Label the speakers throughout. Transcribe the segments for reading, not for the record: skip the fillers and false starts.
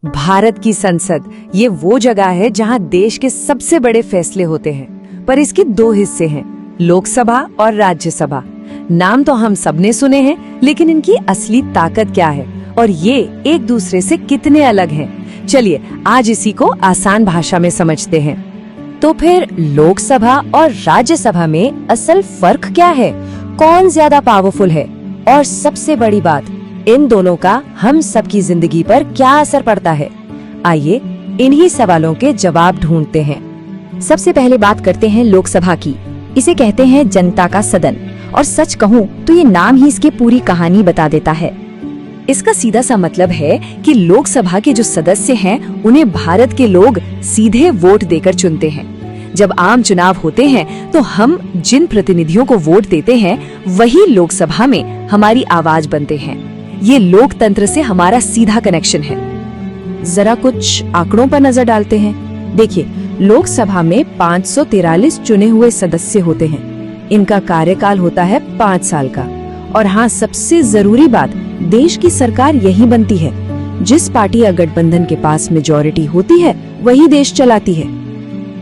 Speaker 1: भारत की संसद ये वो जगह है जहां देश के सबसे बड़े फैसले होते हैं, पर इसके दो हिस्से हैं, लोकसभा और राज्यसभा। नाम तो हम सबने सुने हैं, लेकिन इनकी असली ताकत क्या है और ये एक दूसरे से कितने अलग हैं? चलिए आज इसी को आसान भाषा में समझते हैं। तो फिर लोकसभा और राज्यसभा में असल फर्क क्या है? कौन ज्यादा पावरफुल है? और सबसे बड़ी बात, इन दोनों का हम सबकी जिंदगी पर क्या असर पड़ता है? आइए इन्हीं सवालों के जवाब ढूंढते हैं।
Speaker 2: सबसे पहले बात करते हैं लोकसभा की। इसे कहते हैं जनता का सदन, और सच कहूँ तो ये नाम ही इसकी पूरी कहानी बता देता है।
Speaker 1: इसका सीधा सा मतलब है कि लोकसभा के जो सदस्य हैं, उन्हें भारत के लोग सीधे वोट देकर चुनते हैं। जब आम चुनाव होते हैं तो हम जिन प्रतिनिधियों को वोट देते हैं, वही लोकसभा में हमारी आवाज बनते हैं। ये लोकतंत्र से हमारा सीधा कनेक्शन है।
Speaker 2: जरा कुछ आंकड़ों पर नजर डालते हैं। देखिए, लोकसभा में 543 चुने हुए सदस्य होते हैं। इनका कार्यकाल होता है 5 साल का। और हाँ, सबसे जरूरी बात, देश की सरकार यही बनती है। जिस पार्टी या गठबंधन के पास मेजॉरिटी होती है, वही देश चलाती है।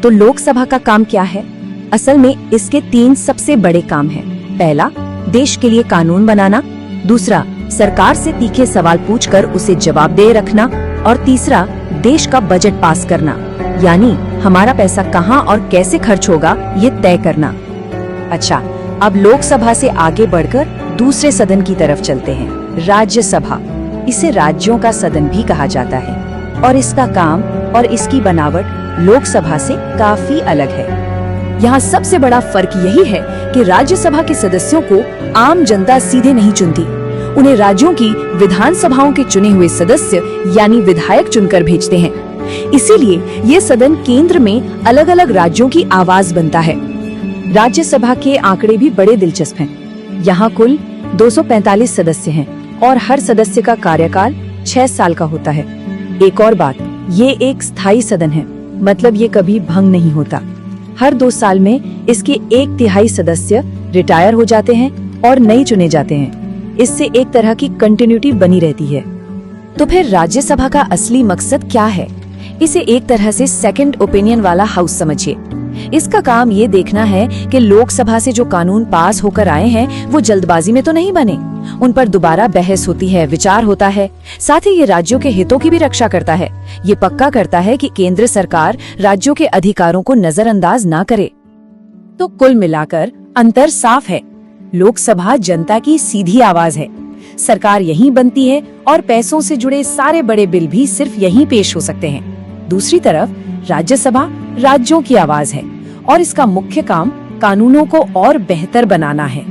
Speaker 2: तो लोकसभा का काम क्या है? असल में इसके 3 सबसे बड़े काम हैं। पहला, देश के लिए कानून बनाना। दूसरा, सरकार से तीखे सवाल पूछकर उसे जवाबदेह रखना। और तीसरा, देश का बजट पास करना, यानी हमारा पैसा कहां और कैसे खर्च होगा, ये तय करना। अच्छा, अब लोकसभा से आगे बढ़कर दूसरे सदन की तरफ चलते हैं, राज्यसभा। इसे राज्यों का सदन भी कहा जाता है, और इसका काम और इसकी बनावट लोकसभा से काफी अलग है। यहाँ सबसे बड़ा फर्क यही है कि राज्यसभा के सदस्यों को आम जनता सीधे नहीं चुनती। उन्हें राज्यों की विधानसभाओं के चुने हुए सदस्य यानी विधायक चुनकर भेजते हैं। इसीलिए ये सदन केंद्र में अलग अलग राज्यों की आवाज बनता है। राज्यसभा के आंकड़े भी बड़े दिलचस्प हैं। यहाँ कुल 245 सदस्य हैं और हर सदस्य का कार्यकाल 6 साल का होता है। एक और बात, ये एक स्थायी सदन है, मतलब ये कभी भंग नहीं होता। हर 2 साल में इसके 1/3 सदस्य रिटायर हो जाते हैं और नए चुने जाते हैं। इससे एक तरह की कंटिन्यूटी बनी रहती है। तो फिर राज्यसभा का असली मकसद क्या है? इसे एक तरह से सेकंड ओपिनियन वाला हाउस समझिए। इसका काम ये देखना है कि लोकसभा से जो कानून पास होकर आए हैं, वो जल्दबाजी में तो नहीं बने। उन पर दोबारा बहस होती है, विचार होता है। साथ ही ये राज्यों के हितों की भी रक्षा करता है। ये पक्का करता है कि केंद्र सरकार राज्यों के अधिकारों को नजरअंदाज ना करे। तो कुल मिलाकर अंतर साफ है। लोकसभा जनता की सीधी आवाज है। सरकार यहीं बनती है और पैसों से जुड़े सारे बड़े बिल भी सिर्फ यहीं पेश हो सकते हैं। दूसरी तरफ राज्यसभा राज्यों की आवाज है और इसका मुख्य काम कानूनों को और बेहतर बनाना है।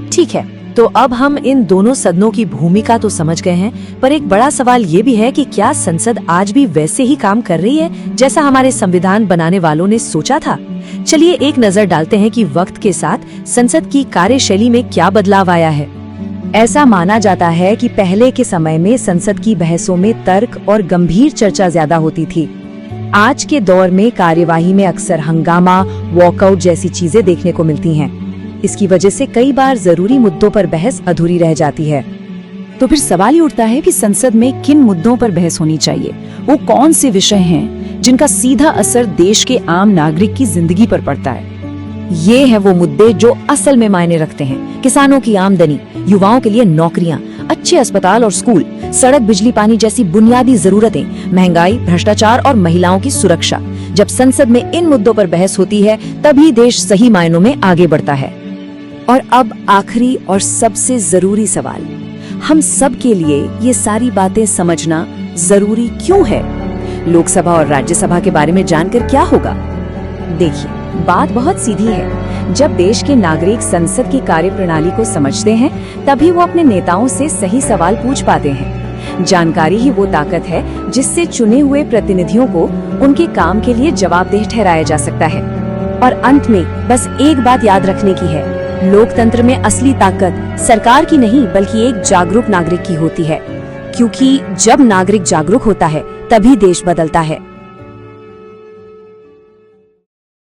Speaker 2: ठीक है, तो अब हम इन दोनों सदनों की भूमिका तो समझ गए हैं, पर एक बड़ा सवाल ये भी है कि क्या संसद आज भी वैसे ही काम कर रही है जैसा हमारे संविधान बनाने वालों ने सोचा था? चलिए एक नजर डालते हैं कि वक्त के साथ संसद की कार्यशैली में क्या बदलाव आया है। ऐसा माना जाता है कि पहले के समय में संसद की बहसों में तर्क और गंभीर चर्चा ज्यादा होती थी। आज के दौर में कार्यवाही में अक्सर हंगामा, वॉकआउट जैसी चीजें देखने को मिलती हैं। इसकी वजह से कई बार जरूरी मुद्दों पर बहस अधूरी रह जाती है। तो फिर सवाल ही उठता है कि संसद में किन मुद्दों पर बहस होनी चाहिए? वो कौन से विषय हैं जिनका सीधा असर देश के आम नागरिक की जिंदगी पर पड़ता है? ये हैं वो मुद्दे जो असल में मायने रखते हैं। किसानों की आमदनी, युवाओं के लिए नौकरियां, अच्छे अस्पताल और स्कूल, सड़क, बिजली, पानी जैसी बुनियादी जरूरतें, महंगाई, भ्रष्टाचार और महिलाओं की सुरक्षा। जब संसद में इन मुद्दों पर बहस होती है, तभी देश सही मायनों में आगे बढ़ता है। और अब आखिरी और सबसे जरूरी सवाल, हम सब के लिए ये सारी बातें समझना जरूरी क्यों है? लोकसभा और राज्यसभा के बारे में जानकर क्या होगा? देखिए, बात बहुत सीधी है। जब देश के नागरिक संसद की कार्यप्रणाली को समझते हैं, तभी वो अपने नेताओं से सही सवाल पूछ पाते हैं। जानकारी ही वो ताकत है जिससे चुने हुए प्रतिनिधियों को उनके काम के लिए जवाबदेह ठहराया जा सकता है। और अंत में बस एक बात याद रखने की है, लोकतंत्र में असली ताकत सरकार की नहीं बल्कि एक जागरूक नागरिक की होती है। क्योंकि जब नागरिक जागरूक होता है, तभी देश बदलता है।